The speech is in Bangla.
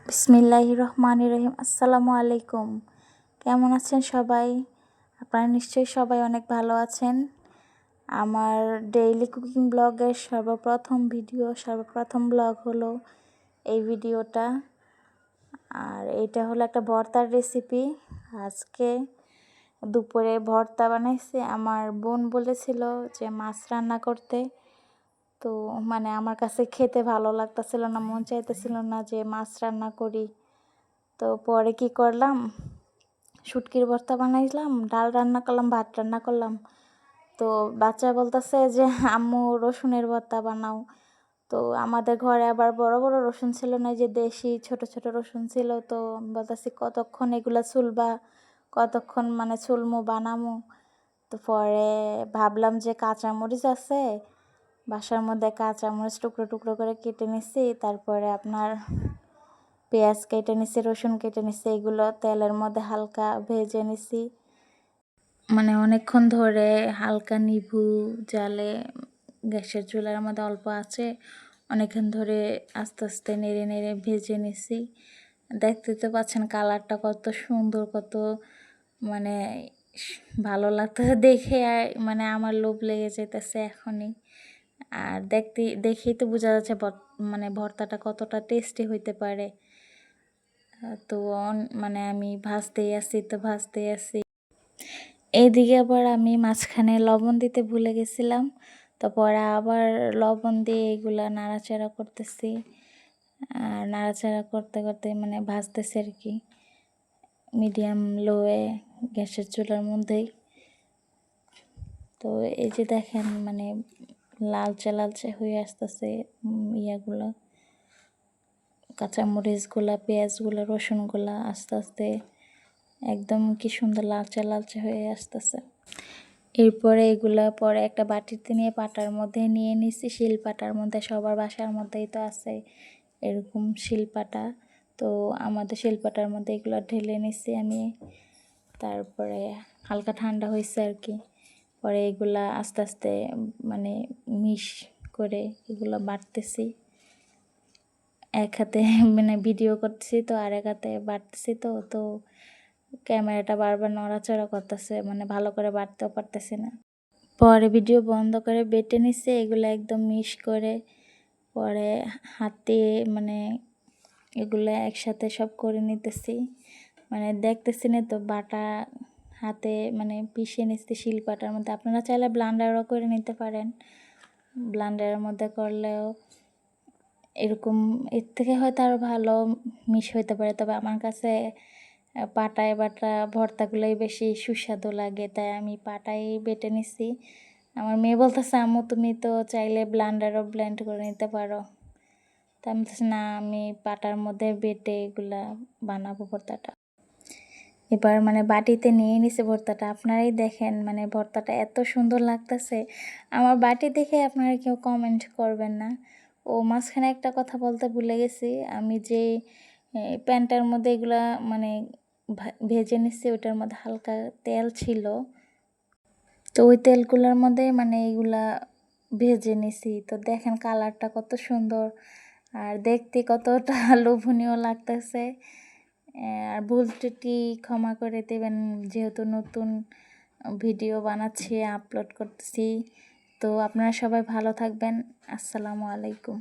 বিসমিল্লাহির রহমানির রহিম। আসসালামু আলাইকুম। কেমন আছেন সবাই? আপনারা নিশ্চয়ই সবাই অনেক ভালো আছেন। আমার ডেইলি কুকিং ব্লগের সর্বপ্রথম ব্লগ হলো এই ভিডিওটা। আর এটা হলো একটা ভর্তার রেসিপি। আজকে দুপুরে ভর্তা বানাইছি। আমার বোন বলেছিল যে মাছ রান্না করতে, তো আমার কাছে খেতে ভালো লাগতেছিল না, মন চাইতেছিল না যে মাছ রান্না করি। তো পরে কি করলাম, শুটকির ভর্তা বানাইলাম, ডাল রান্না করলাম, ভাত রান্না করলাম। তো বাচ্চা বলতেছে যে আম্মু রসুনের ভর্তা বানাও। তো আমাদের ঘরে আবার বড় বড় রসুন ছিল না, যে দেশি ছোট ছোট রসুন ছিল। তো বলতেছি কতক্ষণ এগুলা চুলবা, কতক্ষণ চুলমু বানামু। তো পরে ভাবলাম যে কাঁচামরিচ আছে বাসার মধ্যে, কাঁচামরিচ টুকরো টুকরো করে কেটে নিছি। তারপরে আপনার পেঁয়াজ কেটে নিছি, রসুন কেটে নিছি, এগুলো তেলের মধ্যে হালকা ভেজে নিছি। অনেকক্ষণ ধরে হালকা নিভু জালে, গ্যাসের চুলার মধ্যে অল্প আছে, অনেকক্ষণ ধরে আস্তে আস্তে নেড়ে নেড়ে ভেজে নিছি। দেখতে তো পাচ্ছেন কালারটা কত সুন্দর, কত ভালো লাগতেছে দেখে। আমার লোভ লেগে যেতেছে এখনই। আর দেখেই তো বোঝা যাচ্ছে ভর্তাটা কতটা টেস্টি হইতে পারে। তো আমি ভাজতেই আছি। এইদিকে আবার আমি মাঝখানে লবণ দিতে ভুলে গেছিলাম। তো পরে আবার লবণ দিয়ে এগুলা নাড়াচাড়া করতেছি। আর নাড়াচাড়া করতে করতে ভাজতেছি আর কি, মিডিয়াম লোয়ে গ্যাসের চুলার মধ্যেই। তো এই যে দেখেন লালচে লালচে হয়ে আসতেছে ইয়াগুলো, কাঁচামরিচগুলা, পেঁয়াজগুলো, রসুনগুলা আস্তে আস্তে একদম কি সুন্দর লালচে লালচে হয়ে আসতেছে। এরপরে এগুলা পরে একটা বাটিতে নিয়ে পাটার মধ্যে নিয়ে নিছি, শিলপাটার মধ্যে। সবার বাসার মধ্যেই তো আছে এরকম শিলপাটা। তো আমাদের শিলপাটার মধ্যে এগুলো ঢেলে নিছি আমি। তারপরে হালকা ঠান্ডা হয়েছে আর কি। পরে এগুলা আস্তে আস্তে মিশ করে এগুলো বাটতেছি। এক হাতে ভিডিও করতেছি, তো আর এক হাতে বাটতেছি। তো ক্যামেরাটা বারবার নড়াচড়া করতেছে, ভালো করে বাটতেও পারতেছি না। পরে ভিডিও বন্ধ করে বেটে নিচ্ছে এগুলো একদম মিশ করে। পরে হাতে এগুলো একসাথে সব করে নিতেছি। দেখতেছি না তো বাটা হাতে পিষে নিচ্ছি শিলপাটার মধ্যে। আপনারা চাইলে ব্লান্ডারও করে নিতে পারেন, ব্লান্ডারের মধ্যে করলেও এরকম এর থেকে হয়তো আরও ভালো মিশ হইতে পারে। তবে আমার কাছে পাটায় বাটা ভর্তাগুলোই বেশি সুস্বাদু লাগে, তাই আমি পাটাই বেটে নিছি। আমার মেয়ে বলতেছে আম্মু তুমি তো চাইলে ব্লান্ডারও ব্লেন্ড করে নিতে পারো। তা আমি বলতেছি না, আমি পাটার মধ্যে বেটে এগুলা বানাবো ভর্তাটা। এবার বাটিতে নিয়ে নিছে ভর্তাটা। আপনারাই দেখেন ভর্তাটা এত সুন্দর লাগতেছে। আমার বাটি দেখে আপনারা কেউ কমেন্ট করবেন না। ও মাঝখানে একটা কথা বলতে ভুলে গেছি, আমি যে প্যানটার মধ্যে এগুলা ভেজে নিচ্ছি ওইটার মধ্যে হালকা তেল ছিল। তো ওই তেলগুলোর মধ্যে এইগুলা ভেজে নিছি। তো দেখেন কালারটা কত সুন্দর আর দেখতে কতটা লোভনীয় লাগতেছে। আর ভুল ত্রুটি ক্ষমা করে দেবেন, যেহেতু নতুন ভিডিও বানাচ্ছি, আপলোড করতেছি। তো আপনারা সবাই ভালো থাকবেন। আসসালামু আলাইকুম।